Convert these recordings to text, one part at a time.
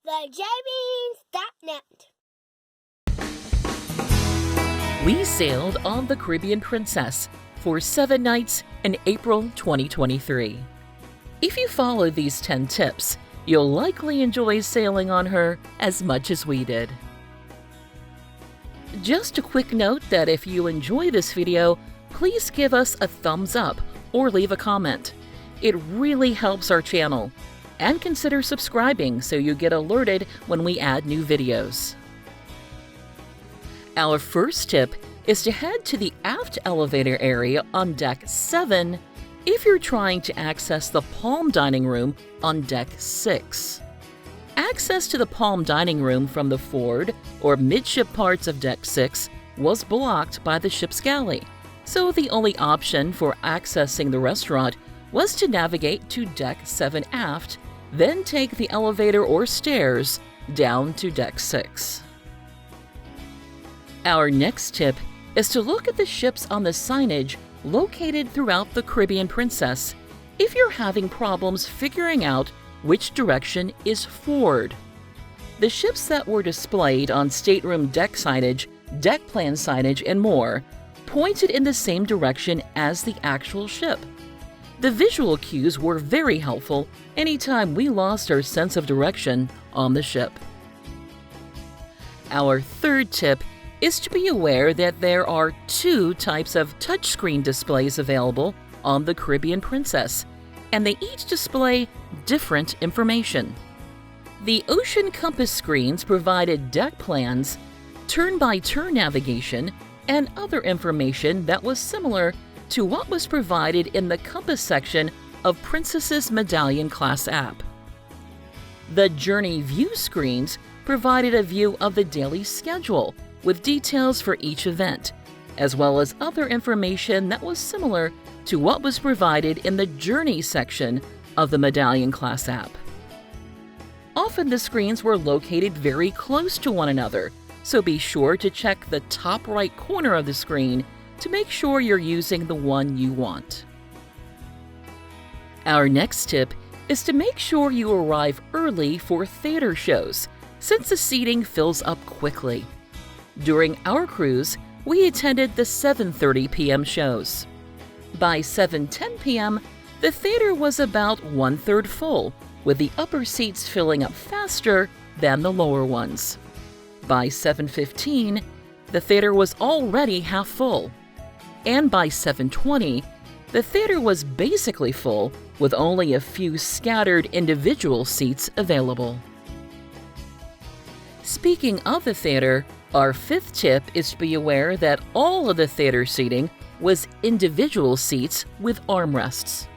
TheJamies.net. We sailed on the Caribbean Princess for 7 nights in April 2023. If you follow these 10 tips, you'll likely enjoy sailing on her as much as we did. Just a quick note that if you enjoy this video, please give us a thumbs up or leave a comment. It really helps our channel. And consider subscribing so you get alerted when we add new videos. Our first tip is to head to the aft elevator area on Deck 7 if you're trying to access the Palm Dining Room on Deck 6. Access to the Palm Dining Room from the forward or midship parts of Deck 6 was blocked by the ship's galley, so the only option for accessing the restaurant was to navigate to Deck 7 aft, then take the elevator or stairs down to Deck 6. Our next tip is to look at the ships on the signage located throughout the Caribbean Princess if you're having problems figuring out which direction is forward. The ships that were displayed on stateroom deck signage, deck plan signage, and more pointed in the same direction as the actual ship. The visual cues were very helpful anytime we lost our sense of direction on the ship. Our third tip is to be aware that there are 2 types of touchscreen displays available on the Caribbean Princess, and they each display different information. The Ocean Compass screens provided deck plans, turn-by-turn navigation, and other information that was similar to what was provided in the Compass section of Princess's Medallion class app. The Journey View screens provided a view of the daily schedule with details for each event, as well as other information that was similar to what was provided in the Journey section of the Medallion class app. Often the screens were located very close to one another, so be sure to check the top right corner of the screen to make sure you're using the one you want. Our next tip is to make sure you arrive early for theater shows, since the seating fills up quickly. During our cruise, we attended the 7:30 p.m. shows. By 7:10 p.m., the theater was about 1/3 full, with the upper seats filling up faster than the lower ones. By 7:15, the theater was already half full. And by 7:20, the theater was basically full, with only a few scattered individual seats available. Speaking of the theater, our 5th tip is to be aware that all of the theater seating was individual seats with armrests.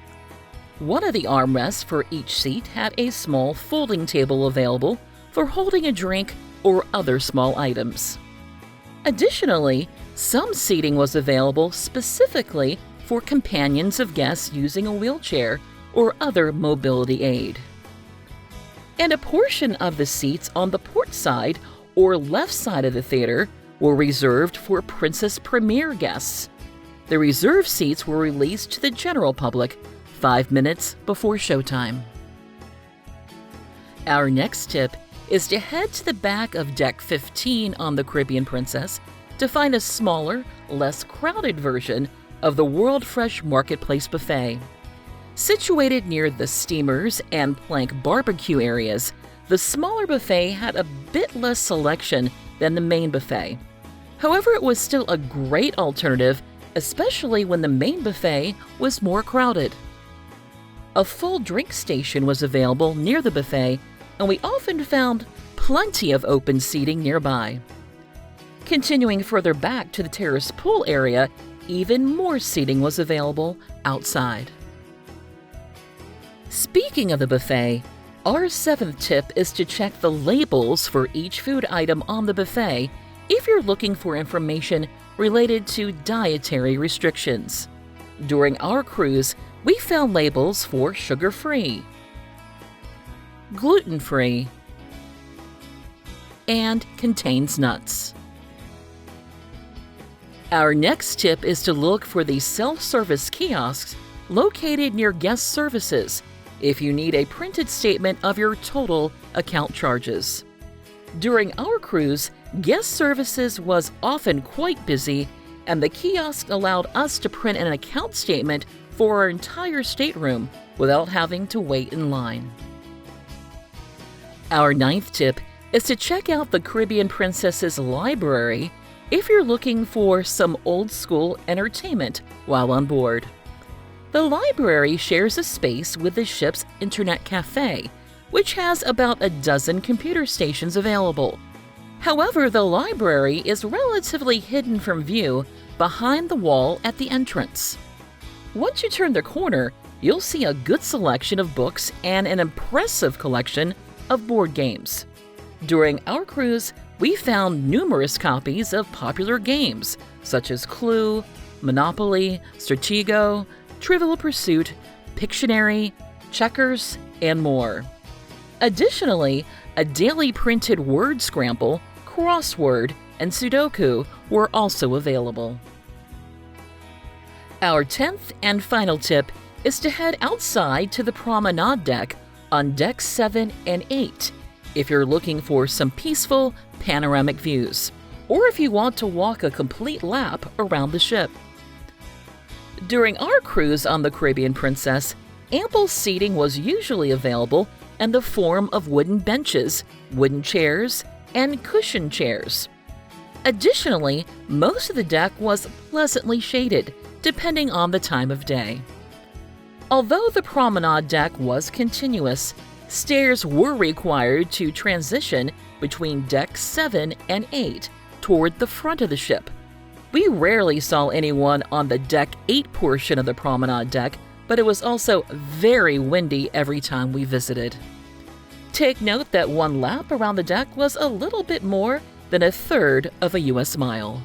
One of the armrests for each seat had a small folding table available for holding a drink or other small items. Additionally, some seating was available specifically for companions of guests using a wheelchair or other mobility aid. And a portion of the seats on the port side or left side of the theater were reserved for Princess Premier guests. The reserved seats were released to the general public 5 minutes before showtime. Our next tip is to head to the back of Deck 15 on the Caribbean Princess to find a smaller, less crowded version of the World Fresh Marketplace buffet. Situated near the steamers and plank barbecue areas, the smaller buffet had a bit less selection than the main buffet. However, it was still a great alternative, especially when the main buffet was more crowded. A full drink station was available near the buffet, and we often found plenty of open seating nearby. Continuing further back to the terrace pool area, even more seating was available outside. Speaking of the buffet, our 7th tip is to check the labels for each food item on the buffet if you're looking for information related to dietary restrictions. During our cruise, we found labels for sugar-free, gluten-free, and contains nuts. Our next tip is to look for the self-service kiosks located near guest services if you need a printed statement of your total account charges. During our cruise, guest services was often quite busy, and the kiosk allowed us to print an account statement for our entire stateroom without having to wait in line. Our 9th tip is to check out the Caribbean Princess's library if you're looking for some old-school entertainment while on board. The library shares a space with the ship's internet cafe, which has about a dozen computer stations available. However, the library is relatively hidden from view behind the wall at the entrance. Once you turn the corner, you'll see a good selection of books and an impressive collection of board games. During our cruise, we found numerous copies of popular games such as Clue, Monopoly, Stratego, Trivial Pursuit, Pictionary, Checkers, and more. Additionally, a daily printed word scramble, crossword, and Sudoku were also available. Our 10th and final tip is to head outside to the Promenade Deck on Decks 7 and 8 if you're looking for some peaceful, panoramic views, or if you want to walk a complete lap around the ship. During our cruise on the Caribbean Princess, ample seating was usually available in the form of wooden benches, wooden chairs, and cushioned chairs. Additionally, most of the deck was pleasantly shaded, depending on the time of day. Although the Promenade Deck was continuous, stairs were required to transition between Decks 7 and 8 toward the front of the ship. We rarely saw anyone on the Deck 8 portion of the Promenade Deck, but it was also very windy every time we visited. Take note that one lap around the deck was a little bit more than a third of a U.S. mile.